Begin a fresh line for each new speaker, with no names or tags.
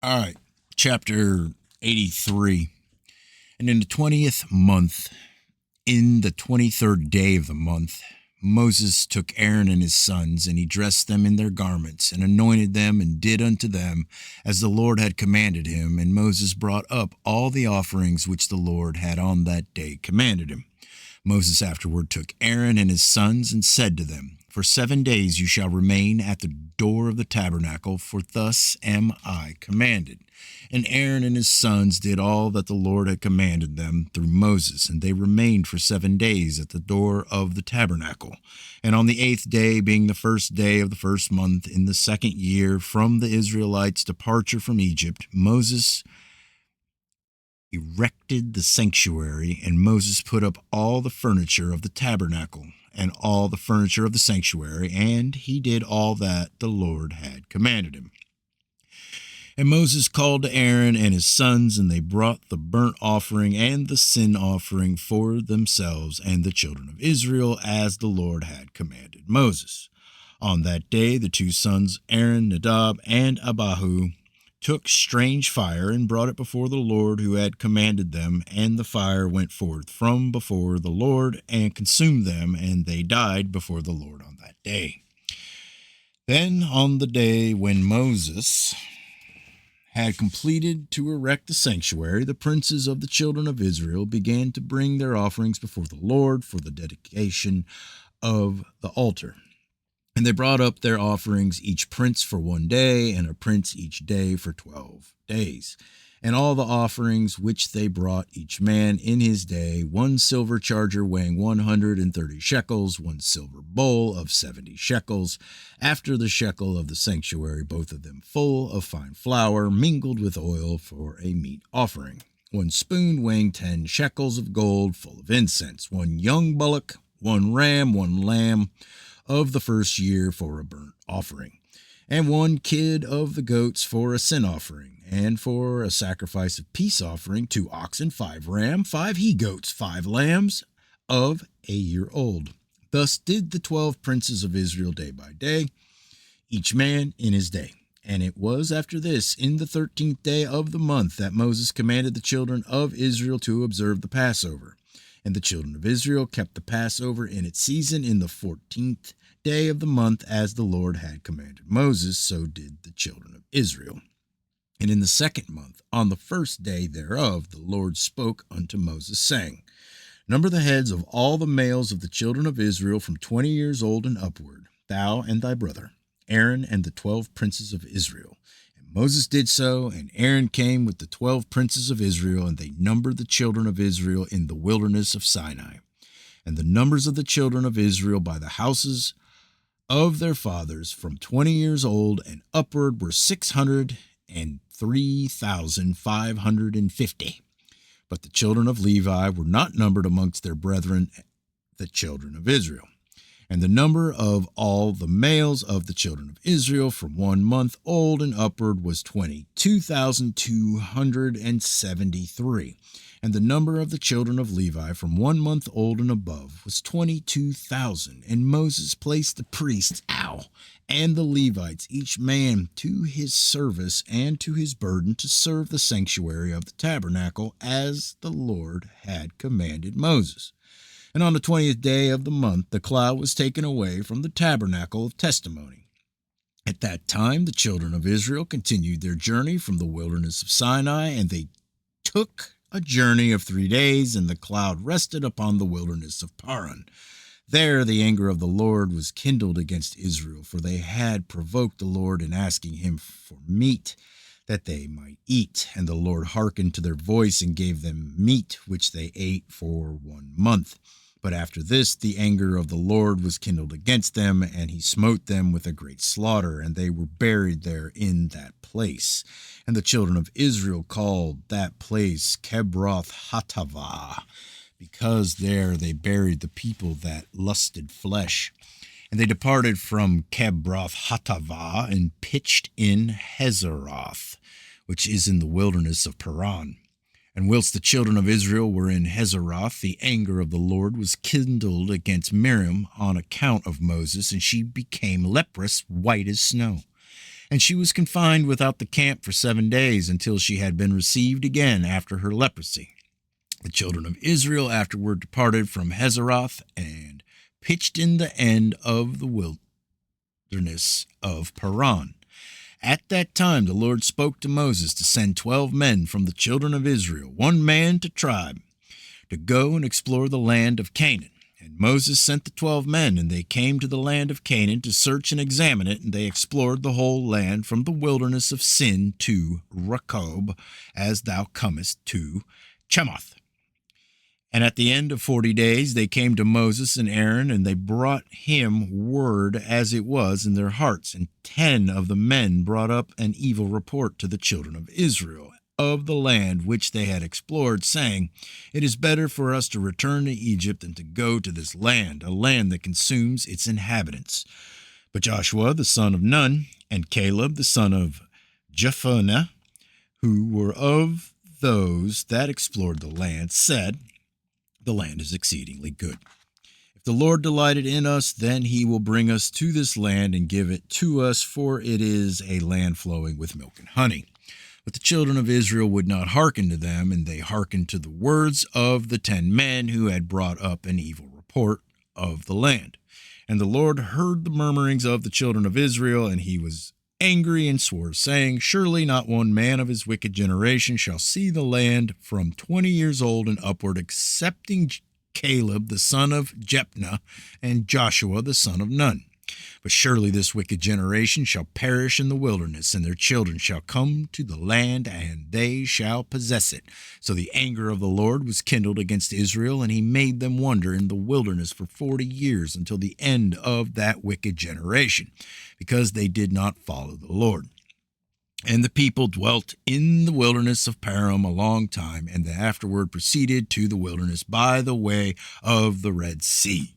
All right, chapter 83. And in the 20th month, in the 23rd day of the month, Moses took Aaron and his sons, and he dressed them in their garments, and anointed them, and did unto them as the Lord had commanded him. And Moses brought up all the offerings which the Lord had on that day commanded him. Moses afterward took Aaron and his sons, and said to them, For 7 days you shall remain at the door of the tabernacle, for thus am I commanded. And Aaron and his sons did all that the Lord had commanded them through Moses, and they remained for 7 days at the door of the tabernacle. And on the 8th day, being the first day of the first month in the second year from the Israelites' departure from Egypt, Moses erected the sanctuary, and Moses put up all the furniture of the tabernacle and all the furniture of the sanctuary, and he did all that the Lord had commanded him. And Moses called to Aaron and his sons, and they brought the burnt offering and the sin offering for themselves and the children of Israel, as the Lord had commanded Moses. On that day the two sons, Aaron, Nadab, and Abihu, took strange fire and brought it before the Lord who had commanded them, and the fire went forth from before the Lord and consumed them, and they died before the Lord on that day. Then on the day when Moses had completed to erect the sanctuary, the princes of the children of Israel began to bring their offerings before the Lord for the dedication of the altar. And they brought up their offerings, each prince for 1 day, and a prince each day for 12 days. And all the offerings which they brought, each man in his day, 1 silver charger weighing 130 shekels, 1 silver bowl of 70 shekels, after the shekel of the sanctuary, both of them full of fine flour, mingled with oil for a meat offering. 1 spoon weighing 10 shekels of gold, full of incense. 1 young bullock, 1 ram, 1 lamb, of the first year for a burnt offering, and 1 kid of the goats for a sin offering, and for a sacrifice of peace offering, 2 oxen, 5 ram, 5 he-goats, 5 lambs of a year old. Thus did the 12 princes of Israel day by day, each man in his day. And it was after this, in the 13th day of the month, that Moses commanded the children of Israel to observe the Passover. And the children of Israel kept the Passover in its season in the 14th day of the month, as the Lord had commanded Moses, so did the children of Israel. And in the 2nd month, on the 1st day thereof, the Lord spoke unto Moses, saying, Number the heads of all the males of the children of Israel from 20 years old and upward, thou and thy brother, Aaron, and the 12 princes of Israel. Moses did so, and Aaron came with the 12 princes of Israel, and they numbered the children of Israel in the wilderness of Sinai. And the numbers of the children of Israel by the houses of their fathers from 20 years old and upward were 603,550. But the children of Levi were not numbered amongst their brethren, the children of Israel. And the number of all the males of the children of Israel from 1 month old and upward was 22,273. And the number of the children of Levi from 1 month old and above was 22,000. And Moses placed the priests, and the Levites, each man to his service and to his burden, to serve the sanctuary of the tabernacle, as the Lord had commanded Moses. And on the 20th day of the month, the cloud was taken away from the tabernacle of testimony. At that time, the children of Israel continued their journey from the wilderness of Sinai, and they took a journey of 3 days, and the cloud rested upon the wilderness of Paran. There the anger of the Lord was kindled against Israel, for they had provoked the Lord in asking him for meat, that they might eat. And the Lord hearkened to their voice, and gave them meat, which they ate for 1 month. But after this, the anger of the Lord was kindled against them, and he smote them with a great slaughter, and they were buried there in that place. And the children of Israel called that place Kebroth Hattavah, because there they buried the people that lusted flesh. And they departed from Kebroth Hattavah and pitched in Hazeroth, which is in the wilderness of Paran. And whilst the children of Israel were in Hazeroth, the anger of the Lord was kindled against Miriam on account of Moses, and she became leprous, white as snow. And she was confined without the camp for 7 days until she had been received again after her leprosy. The children of Israel afterward departed from Hazeroth and pitched in the end of the wilderness of Paran. At that time the Lord spoke to Moses to send 12 men from the children of Israel, 1 man to tribe, to go and explore the land of Canaan. And Moses sent the 12 men, and they came to the land of Canaan to search and examine it, and they explored the whole land from the wilderness of Sin to Rehob, as thou comest to Chemoth. And at the end of 40 days they came to Moses and Aaron, and they brought him word as it was in their hearts. And 10 of the men brought up an evil report to the children of Israel of the land which they had explored, saying, It is better for us to return to Egypt than to go to this land, a land that consumes its inhabitants. But Joshua the son of Nun and Caleb the son of Jephunneh, who were of those that explored the land, said, The land is exceedingly good. If the Lord delighted in us, then he will bring us to this land and give it to us, for it is a land flowing with milk and honey. But the children of Israel would not hearken to them, and they hearkened to the words of the 10 men who had brought up an evil report of the land. And the Lord heard the murmurings of the children of Israel, and he was angry and swore, saying, Surely not one man of his wicked generation shall see the land from 20 years old and upward, excepting Caleb the son of Jephunneh and Joshua the son of Nun. But surely this wicked generation shall perish in the wilderness, and their children shall come to the land, and they shall possess it. So the anger of the Lord was kindled against Israel, and he made them wander in the wilderness for 40 years until the end of that wicked generation, because they did not follow the Lord. And the people dwelt in the wilderness of Paran a long time, and they afterward proceeded to the wilderness by the way of the Red Sea.